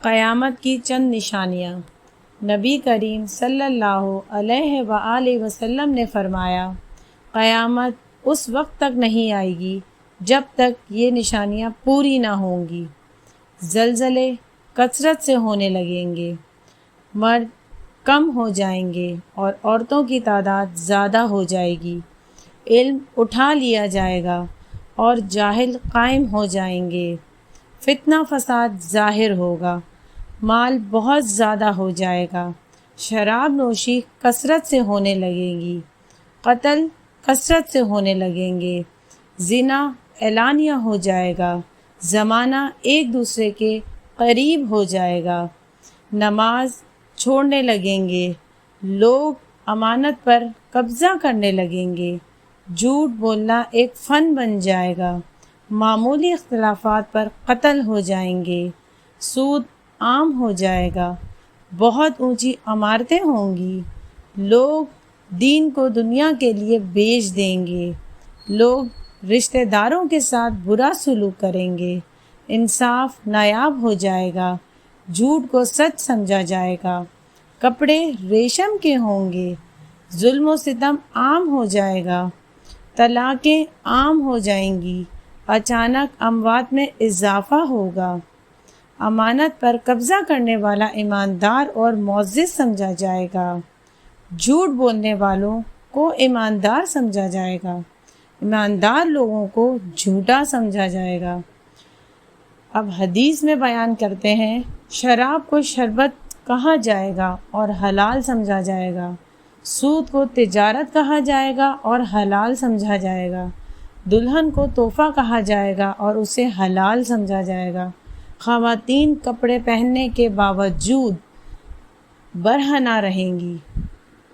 قیامت کی چند نشانیاں۔ نبی کریم صلی اللہ علیہ وآلہ وسلم نے فرمایا، قیامت اس وقت تک نہیں آئے گی جب تک یہ نشانیاں پوری نہ ہوں گی۔ زلزلے کثرت سے ہونے لگیں گے، مرد کم ہو جائیں گے اور عورتوں کی تعداد زیادہ ہو جائے گی، علم اٹھا لیا جائے گا اور جاہل قائم ہو جائیں گے، فتنہ فساد ظاہر ہوگا، مال بہت زیادہ ہو جائے گا، شراب نوشی کثرت سے ہونے لگے گی، قتل کثرت سے ہونے لگیں گے، زنا اعلانیہ ہو جائے گا، زمانہ ایک دوسرے کے قریب ہو جائے گا، نماز چھوڑنے لگیں گے، لوگ امانت پر قبضہ کرنے لگیں گے، جھوٹ بولنا ایک فن بن جائے گا، معمولی اختلافات پر قتل ہو جائیں گے، سود عام ہو جائے گا، بہت اونچی عمارتیں ہوں گی، لوگ دین کو دنیا کے لیے بیچ دیں گے، لوگ رشتہ داروں کے ساتھ برا سلوک کریں گے، انصاف نایاب ہو جائے گا، جھوٹ کو سچ سمجھا جائے گا، کپڑے ریشم کے ہوں گے، ظلم و ستم عام ہو جائے گا، طلاقیں عام ہو جائیں گی، اچانک اموات میں اضافہ ہوگا، امانت پر قبضہ کرنے والا ایماندار اور معزز سمجھا جائے گا، جھوٹ بولنے والوں کو ایماندار سمجھا جائے گا، ایماندار لوگوں کو جھوٹا سمجھا جائے گا۔ اب حدیث میں بیان کرتے ہیں، شراب کو شربت کہا جائے گا اور حلال سمجھا جائے گا، سود کو تجارت کہا جائے گا اور حلال سمجھا جائے گا، دلہن کو تحفہ کہا جائے گا اور اسے حلال سمجھا جائے گا، خواتین کپڑے پہننے کے باوجود برہنہ رہیں گی،